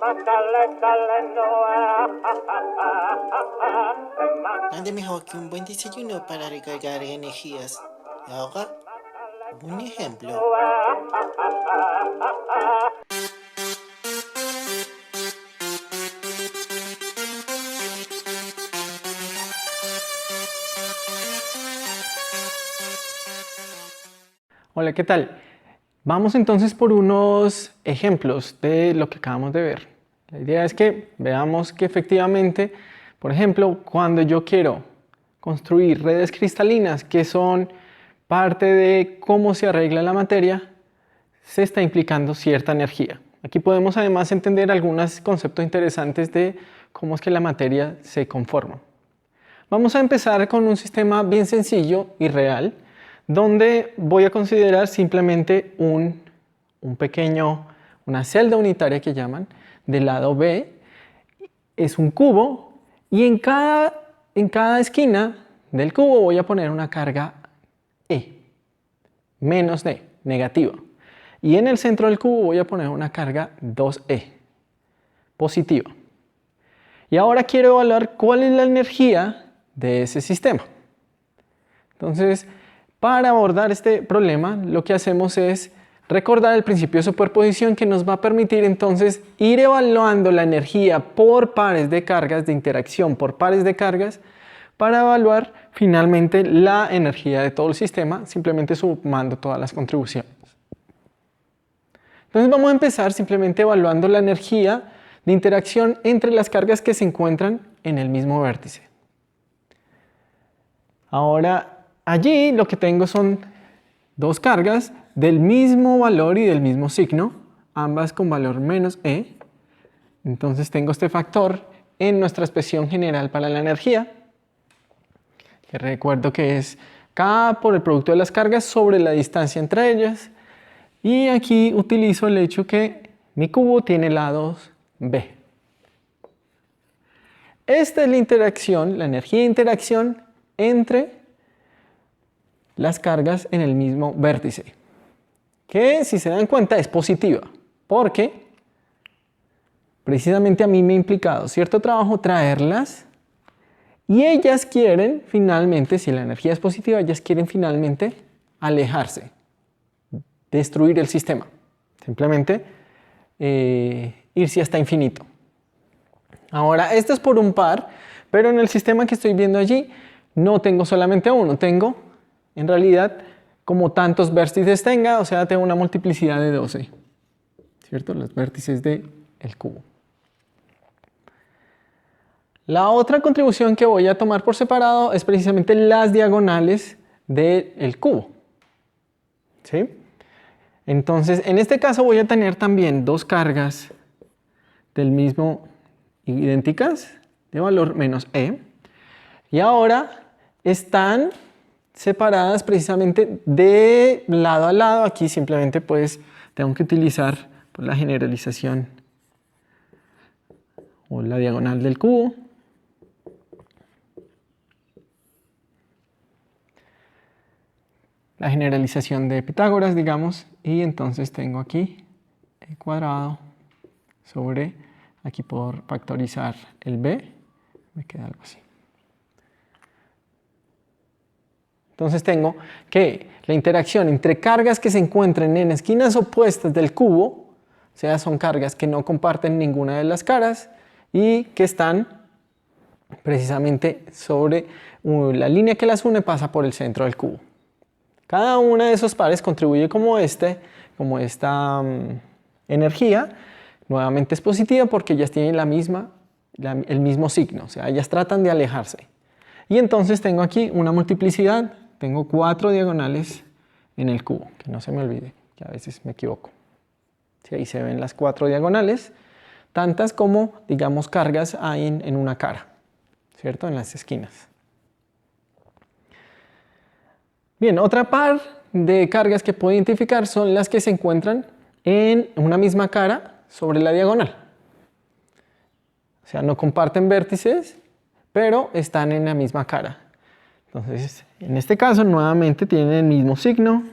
Nada mejor que un buen desayuno para recargar energías. Y ahora, un ejemplo. Hola, ¿qué tal? Vamos entonces por unos ejemplos de lo que acabamos de ver. La idea es que veamos que efectivamente, por ejemplo, cuando yo quiero construir redes cristalinas que son parte de cómo se arregla la materia, se está implicando cierta energía. Aquí podemos además entender algunos conceptos interesantes de cómo es que la materia se conforma. Vamos a empezar con un sistema bien sencillo y real, donde voy a considerar simplemente una celda unitaria que llaman, del lado B, es un cubo, y en cada esquina del cubo voy a poner una carga E, menos D, negativa. Y en el centro del cubo voy a poner una carga 2E, positiva. Y ahora quiero evaluar cuál es la energía de ese sistema. Entonces, para abordar este problema, lo que hacemos es recordar el principio de superposición que nos va a permitir entonces ir evaluando la energía por pares de cargas, de interacción por pares de cargas, para evaluar finalmente la energía de todo el sistema, simplemente sumando todas las contribuciones. Entonces vamos a empezar simplemente evaluando la energía de interacción entre las cargas que se encuentran en el mismo vértice. Ahora, allí lo que tengo son dos cargas del mismo valor y del mismo signo, ambas con valor menos E. Entonces tengo este factor en nuestra expresión general para la energía, que recuerdo que es K por el producto de las cargas sobre la distancia entre ellas. Y aquí utilizo el hecho que mi cubo tiene lados B. Esta es la interacción, la energía de interacción entre las cargas en el mismo vértice, que si se dan cuenta es positiva, porque precisamente a mí me ha implicado cierto trabajo traerlas, y ellas quieren finalmente, si la energía es positiva, ellas quieren finalmente alejarse, destruir el sistema, simplemente irse hasta infinito. Ahora, esto es por un par, pero en el sistema que estoy viendo allí no tengo solamente uno, tengo en realidad como tantos vértices tenga, o sea, tengo una multiplicidad de 12, ¿cierto? Los vértices del cubo. La otra contribución que voy a tomar por separado es precisamente las diagonales del cubo, ¿sí? Entonces, en este caso voy a tener también dos cargas del mismo idénticas de valor menos E, y ahora están separadas precisamente de lado a lado. Aquí simplemente pues tengo que utilizar pues, la generalización o la diagonal del cubo. La generalización de Pitágoras, digamos, y entonces tengo aquí E cuadrado sobre, aquí por factorizar el B, me queda algo así. Entonces tengo que la interacción entre cargas que se encuentran en esquinas opuestas del cubo, o sea, son cargas que no comparten ninguna de las caras y que están precisamente sobre la línea que las une, pasa por el centro del cubo. Cada una de esos pares contribuye como esta energía, nuevamente es positiva porque ellas tienen el mismo signo, o sea, ellas tratan de alejarse. Y entonces tengo aquí una multiplicidad, tengo 4 diagonales en el cubo, que no se me olvide, que a veces me equivoco. Sí, ahí se ven las 4 diagonales, tantas como, digamos, cargas hay en una cara, ¿cierto? En las esquinas. Bien, otra par de cargas que puedo identificar son las que se encuentran en una misma cara sobre la diagonal. O sea, no comparten vértices, pero están en la misma cara. Entonces, en este caso, nuevamente tienen el mismo signo,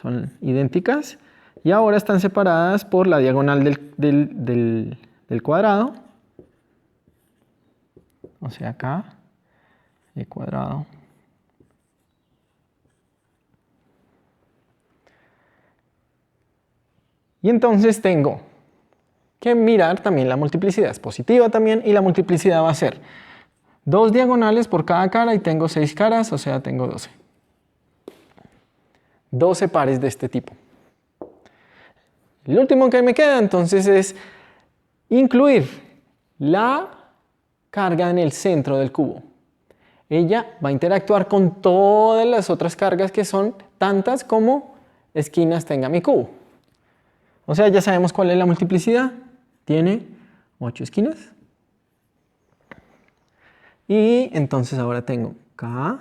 son idénticas, y ahora están separadas por la diagonal del cuadrado. O sea, acá, E cuadrado. Y entonces tengo que mirar también la multiplicidad. Es positiva también y la multiplicidad va a ser 2 diagonales por cada cara y tengo 6 caras, o sea, tengo 12. 12 pares de este tipo. El último que me queda entonces es incluir la carga en el centro del cubo. Ella va a interactuar con todas las otras cargas que son tantas como esquinas tenga mi cubo. O sea, ya sabemos cuál es la multiplicidad. Tiene 8 esquinas. Y entonces ahora tengo K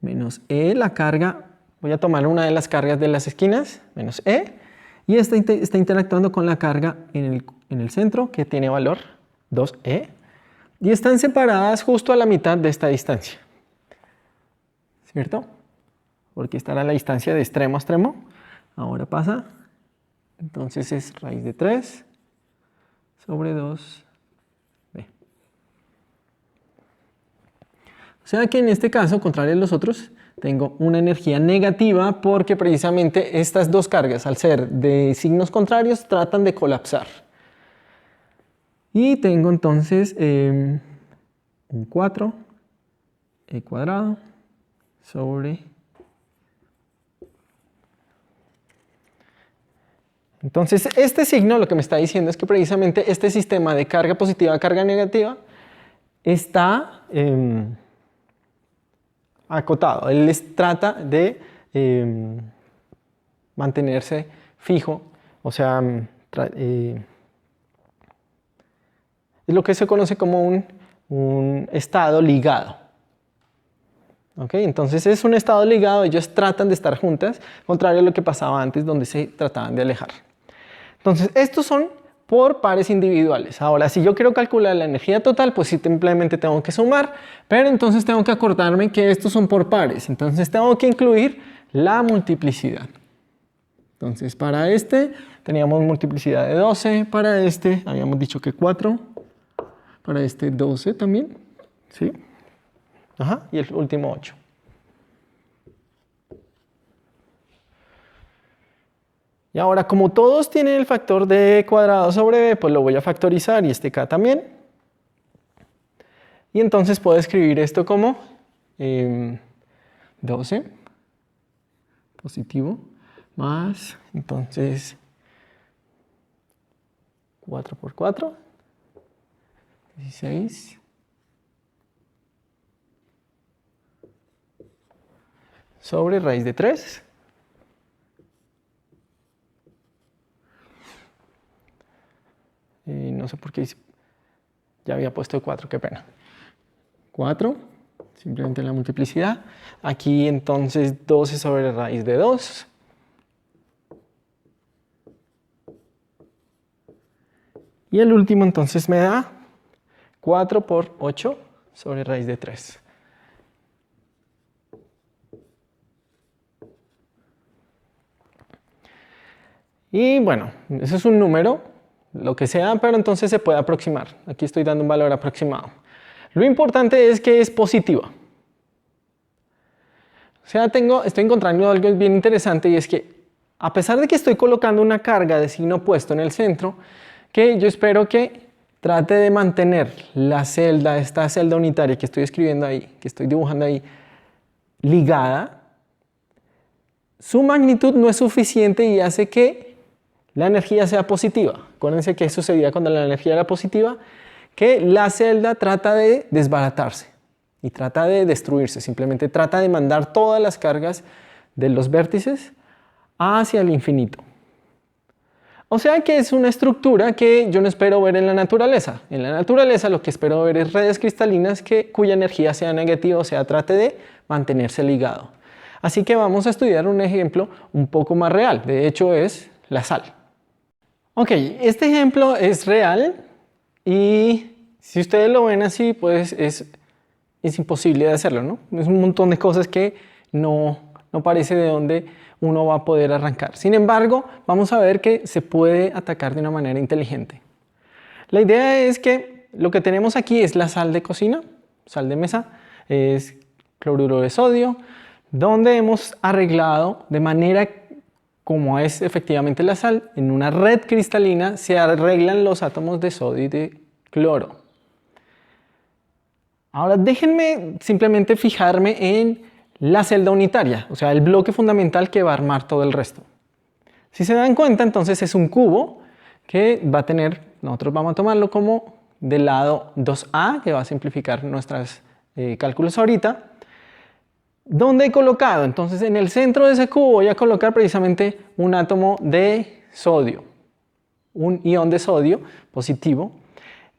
menos E, la carga. Voy a tomar una de las cargas de las esquinas, menos E. Y esta está interactuando con la carga en el centro, que tiene valor 2E. Y están separadas justo a la mitad de esta distancia. ¿Cierto? Porque esta era la distancia de extremo a extremo. Ahora pasa. Entonces es raíz de 3 sobre 2b. O sea que en este caso, contrario a los otros, tengo una energía negativa porque precisamente estas dos cargas, al ser de signos contrarios, tratan de colapsar. Y tengo entonces un 4 e cuadrado sobre... Entonces, este signo lo que me está diciendo es que precisamente este sistema de carga positiva, carga negativa, está acotado. Él trata de mantenerse fijo, o sea, es lo que se conoce como un estado ligado. ¿Okay? Entonces es un estado ligado, ellos tratan de estar juntas, contrario a lo que pasaba antes, donde se trataban de alejar. Entonces, estos son por pares individuales. Ahora, si yo quiero calcular la energía total, pues simplemente tengo que sumar, pero entonces tengo que acordarme que estos son por pares. Entonces, tengo que incluir la multiplicidad. Entonces, para este teníamos multiplicidad de 12, para este habíamos dicho que 4, para este 12 también, ¿sí? Ajá, y el último 8. Y ahora, como todos tienen el factor de cuadrado sobre b, pues lo voy a factorizar y este k también. Y entonces puedo escribir esto como 12 positivo más, entonces 4 por 4, 16 sobre raíz de 3. No sé por qué ya había puesto 4, qué pena. 4, simplemente la multiplicidad. Aquí entonces 12 sobre raíz de 2. Y el último entonces me da 4 por 8 sobre raíz de 3. Y bueno, eso es un número, lo que sea, pero entonces se puede aproximar. Aquí estoy dando un valor aproximado. Lo importante es que es positiva. O sea, estoy encontrando algo bien interesante y es que a pesar de que estoy colocando una carga de signo opuesto en el centro, que yo espero que trate de mantener la celda, esta celda unitaria que estoy escribiendo ahí, que estoy dibujando ahí, ligada, su magnitud no es suficiente y hace que la energía sea positiva. Acuérdense que sucedía cuando la energía era positiva, que la celda trata de desbaratarse y trata de destruirse, simplemente trata de mandar todas las cargas de los vértices hacia el infinito. O sea que es una estructura que yo no espero ver en la naturaleza. En la naturaleza lo que espero ver es redes cristalinas cuya energía sea negativa, o sea, trate de mantenerse ligado. Así que vamos a estudiar un ejemplo un poco más real, de hecho es la sal. Ok, este ejemplo es real y si ustedes lo ven así, pues es imposible de hacerlo, ¿no? Es un montón de cosas que no no parece de dónde uno va a poder arrancar. Sin embargo, vamos a ver que se puede atacar de una manera inteligente. La idea es que lo que tenemos aquí es la sal de cocina, sal de mesa, es cloruro de sodio, donde hemos arreglado de manera como es efectivamente la sal, en una red cristalina se arreglan los átomos de sodio y de cloro. Ahora déjenme simplemente fijarme en la celda unitaria, o sea, el bloque fundamental que va a armar todo el resto. Si se dan cuenta, entonces es un cubo que va a tener, nosotros vamos a tomarlo como del lado 2A, que va a simplificar nuestros cálculos ahorita. ¿Dónde he colocado? Entonces en el centro de ese cubo voy a colocar precisamente un átomo de sodio, un ion de sodio positivo,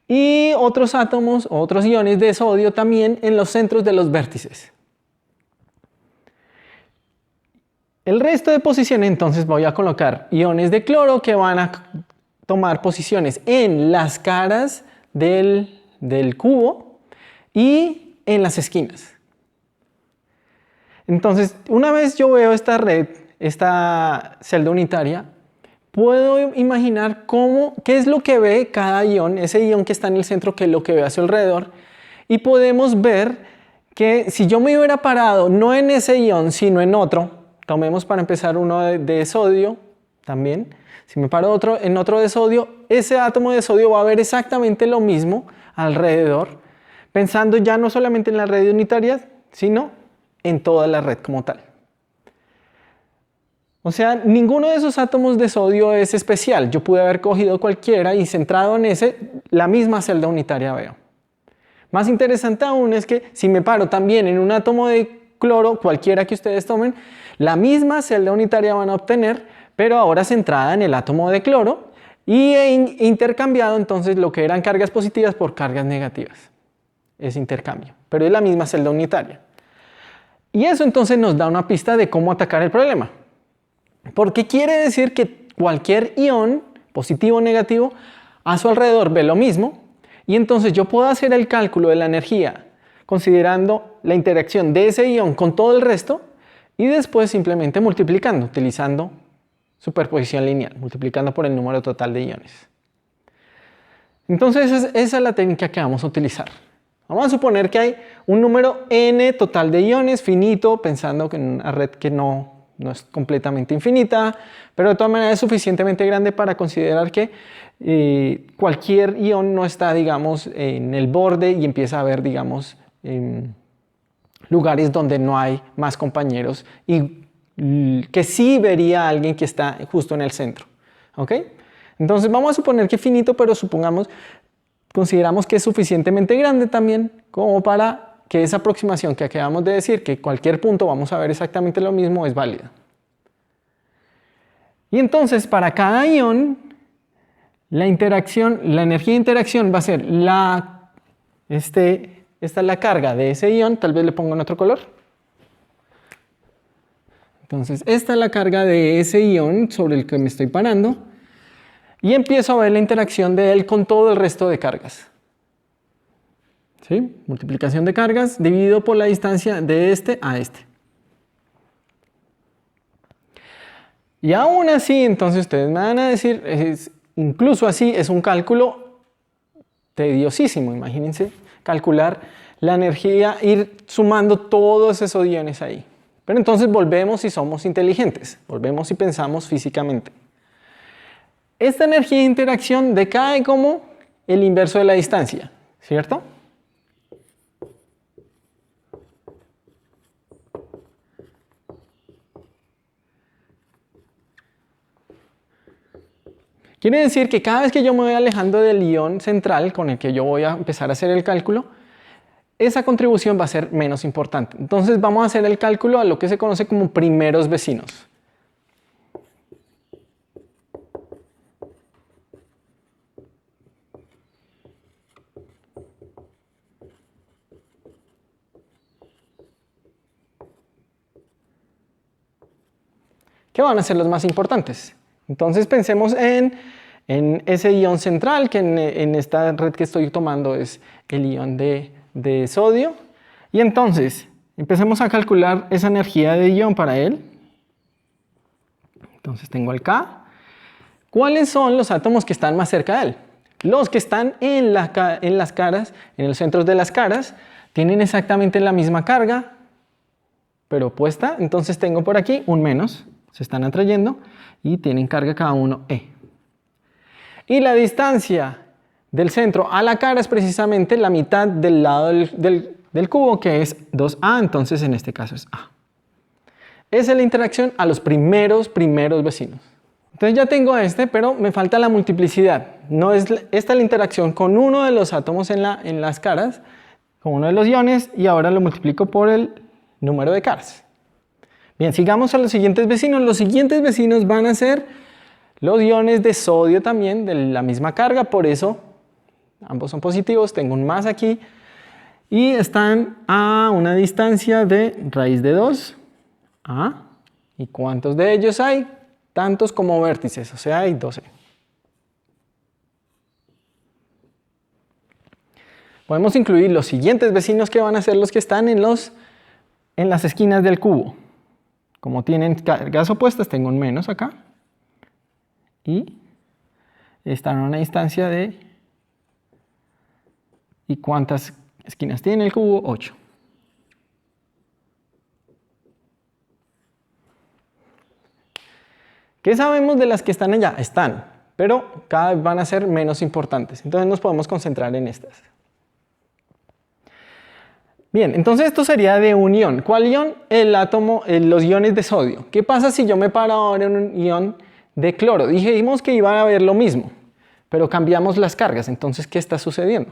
y otros átomos, otros iones de sodio también en los centros de los vértices. El resto de posiciones entonces voy a colocar iones de cloro que van a tomar posiciones en las caras del cubo y en las esquinas. Entonces, una vez yo veo esta red, esta celda unitaria, puedo imaginar qué es lo que ve cada ion, ese ion que está en el centro, qué es lo que ve a su alrededor, y podemos ver que si yo me hubiera parado no en ese ion, sino en otro, tomemos para empezar uno de sodio también, si me paro en otro de sodio, ese átomo de sodio va a ver exactamente lo mismo alrededor, pensando ya no solamente en la red unitaria, sino en toda la red como tal. O sea, ninguno de esos átomos de sodio es especial. Yo pude haber cogido cualquiera y centrado en ese, la misma celda unitaria veo. Más interesante aún es que si me paro también en un átomo de cloro, cualquiera que ustedes tomen, la misma celda unitaria van a obtener, pero ahora centrada en el átomo de cloro y intercambiado entonces lo que eran cargas positivas por cargas negativas. Es intercambio, pero es la misma celda unitaria. Y eso entonces nos da una pista de cómo atacar el problema. Porque quiere decir que cualquier ion, positivo o negativo, a su alrededor ve lo mismo. Y entonces yo puedo hacer el cálculo de la energía considerando la interacción de ese ion con todo el resto y después simplemente multiplicando, utilizando superposición lineal, multiplicando por el número total de iones. Entonces esa es la técnica que vamos a utilizar. Vamos a suponer que hay un número n total de iones finito, pensando que en una red que no es completamente infinita, pero de todas maneras es suficientemente grande para considerar que cualquier ion no está, digamos, en el borde y empieza a haber, digamos, lugares donde no hay más compañeros y que sí vería a alguien que está justo en el centro. ¿Ok? Entonces vamos a suponer que es finito, pero consideramos que es suficientemente grande también como para que esa aproximación que acabamos de decir, que cualquier punto vamos a ver exactamente lo mismo, es válida. Y entonces para cada ion, la energía de interacción va a ser esta es la carga de ese ion, tal vez le pongo en otro color. Entonces esta es la carga de ese ion sobre el que me estoy parando. Y empiezo a ver la interacción de él con todo el resto de cargas. ¿Sí? Multiplicación de cargas dividido por la distancia de este a este. Y aún así, entonces ustedes me van a decir, incluso así es un cálculo tediosísimo. Imagínense calcular la energía, ir sumando todos esos iones ahí. Pero entonces volvemos y somos inteligentes, volvemos y pensamos físicamente. Esta energía de interacción decae como el inverso de la distancia, ¿cierto? Quiere decir que cada vez que yo me voy alejando del ion central con el que yo voy a empezar a hacer el cálculo, esa contribución va a ser menos importante. Entonces vamos a hacer el cálculo a lo que se conoce como primeros vecinos. ¿Qué van a ser los más importantes? Entonces pensemos en ese ion central, que en esta red que estoy tomando es el ion de sodio. Y entonces, Empecemos a calcular esa energía de ion para él. Entonces tengo el K. ¿Cuáles son los átomos que están más cerca de él? Los que están en las caras, en los centros de las caras, tienen exactamente la misma carga, pero opuesta. Entonces tengo por aquí un menos, se están atrayendo y tienen carga cada uno E. Y la distancia del centro a la cara es precisamente la mitad del lado del cubo, que es 2A, entonces en este caso es A. Esa es la interacción a los primeros vecinos. Entonces ya tengo pero me falta la multiplicidad. No es esta la interacción con uno de los átomos en las caras, con uno de los iones, y ahora lo multiplico por el número de caras. Bien, sigamos a los siguientes vecinos. Los siguientes vecinos van a ser los iones de sodio también, de la misma carga, por eso ambos son positivos, tengo un más aquí, y están a una distancia de raíz de 2, A. ¿Y cuántos de ellos hay? Tantos como vértices, o sea, hay 12. Podemos incluir los siguientes vecinos que van a ser los que están en las esquinas del cubo. Como tienen cargas opuestas, tengo un menos acá. Y están a una distancia de... ¿Y cuántas esquinas tiene el cubo? 8. ¿Qué sabemos de las que están allá? Están, pero cada vez van a ser menos importantes. Entonces nos podemos concentrar en estas. Bien, entonces esto sería de un ion. ¿Cuál ion? El átomo, los iones de sodio. ¿Qué pasa si yo me paro ahora en un ion de cloro? Dijimos que iba a haber lo mismo, pero cambiamos las cargas. Entonces, ¿qué está sucediendo?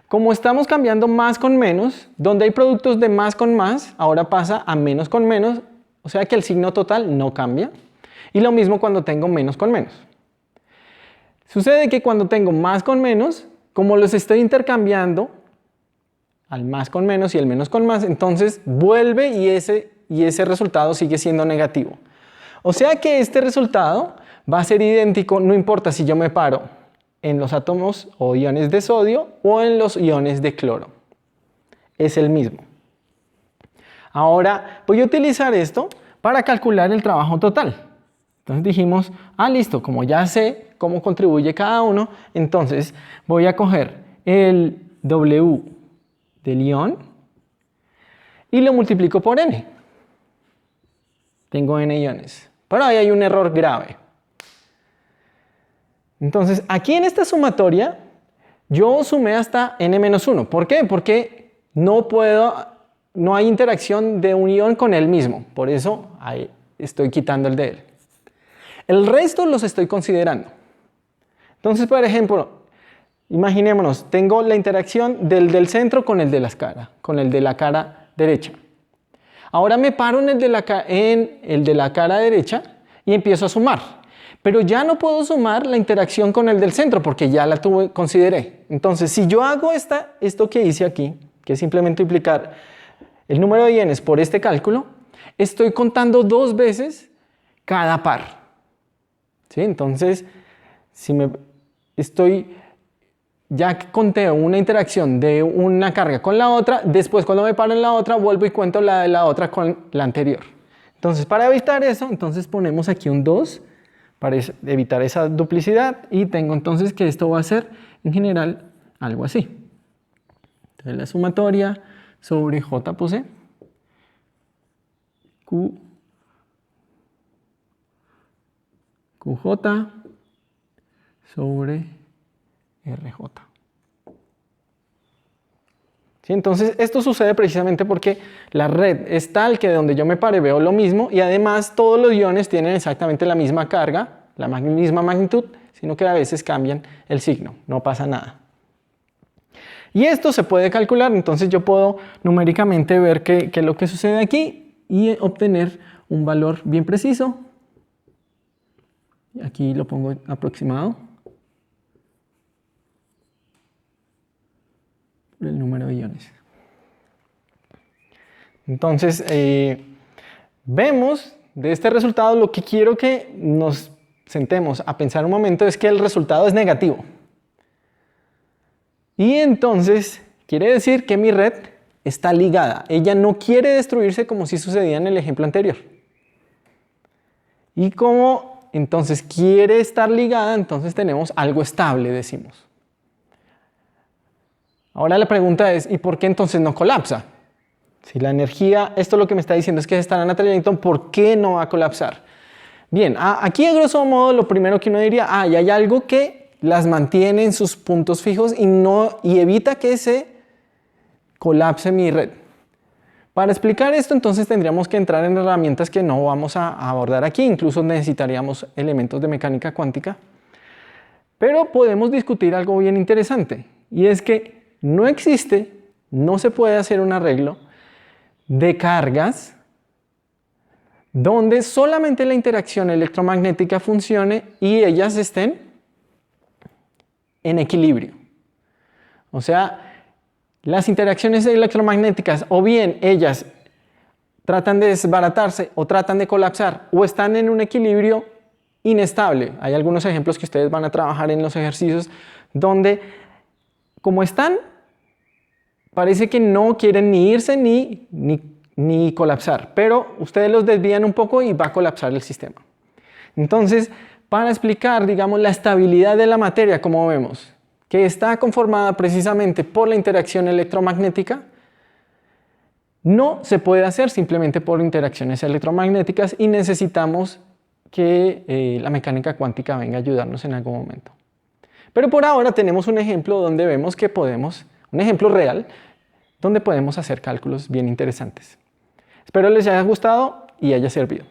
Como estamos cambiando más con menos, donde hay productos de más con más, ahora pasa a menos con menos, o sea que el signo total no cambia. Y lo mismo cuando tengo menos con menos. Sucede que cuando tengo más con menos, como los estoy intercambiando al más con menos y el menos con más, entonces vuelve y ese resultado sigue siendo negativo. O sea que este resultado va a ser idéntico, no importa si yo me paro en los átomos o iones de sodio o en los iones de cloro. Es el mismo. Ahora voy a utilizar esto para calcular el trabajo total. Entonces dijimos, listo, como ya sé cómo contribuye cada uno, entonces voy a coger el W del ion y lo multiplico por N. Tengo N iones, pero ahí hay un error grave. Entonces, aquí en esta sumatoria, yo sumé hasta N-1. ¿Por qué? Porque no hay interacción de un ion con él mismo. Por eso ahí estoy quitando el de él. El resto los estoy considerando. Entonces, por ejemplo, imaginémonos, tengo la interacción del centro con el de la cara derecha. Ahora me paro en el de la cara derecha y empiezo a sumar. Pero ya no puedo sumar la interacción con el del centro porque ya la consideré. Entonces, si yo hago esto que hice aquí, que es simplemente multiplicar el número de iones por este cálculo, estoy contando 2 veces cada par. ¿Sí? Entonces, ya conté una interacción de una carga con la otra, después cuando me paro en la otra, vuelvo y cuento la de la otra con la anterior. Entonces, para evitar eso, entonces ponemos aquí un 2 para evitar esa duplicidad y tengo entonces que esto va a ser en general algo así. Entonces la sumatoria sobre J puse QJ sobre RJ. ¿Sí? Entonces esto sucede precisamente porque la red es tal que de donde yo me pare veo lo mismo y además todos los iones tienen exactamente la misma carga, la misma magnitud, sino que a veces cambian el signo, no pasa nada. Y esto se puede calcular, entonces yo puedo numéricamente ver qué es lo que sucede aquí y obtener un valor bien preciso. Aquí lo pongo aproximado. El número de iones. Entonces, vemos de este resultado, lo que quiero que nos sentemos a pensar un momento es que el resultado es negativo. Y entonces, quiere decir que mi red está ligada. Ella no quiere destruirse como si sucedía en el ejemplo anterior. Y como entonces quiere estar ligada, entonces tenemos algo estable, decimos. Ahora la pregunta es, ¿y por qué entonces no colapsa? Si la energía, esto lo que me está diciendo es que está en Natalia Newton, ¿por qué no va a colapsar? Bien, aquí a grosso modo lo primero que uno diría, y hay algo que las mantiene en sus puntos fijos y evita que se colapse mi red. Para explicar esto, entonces tendríamos que entrar en herramientas que no vamos a abordar aquí, incluso necesitaríamos elementos de mecánica cuántica. Pero podemos discutir algo bien interesante, y es que no se puede hacer un arreglo de cargas donde solamente la interacción electromagnética funcione y ellas estén en equilibrio. O sea, las interacciones electromagnéticas o bien ellas tratan de desbaratarse o tratan de colapsar o están en un equilibrio inestable. Hay algunos ejemplos que ustedes van a trabajar en los ejercicios donde como están, parece que no quieren ni irse ni colapsar, pero ustedes los desvían un poco y va a colapsar el sistema. Entonces, para explicar, digamos, la estabilidad de la materia, como vemos, que está conformada precisamente por la interacción electromagnética, no se puede hacer simplemente por interacciones electromagnéticas y necesitamos que la mecánica cuántica venga a ayudarnos en algún momento. Pero por ahora tenemos un ejemplo donde vemos que un ejemplo real, donde podemos hacer cálculos bien interesantes. Espero les haya gustado y haya servido.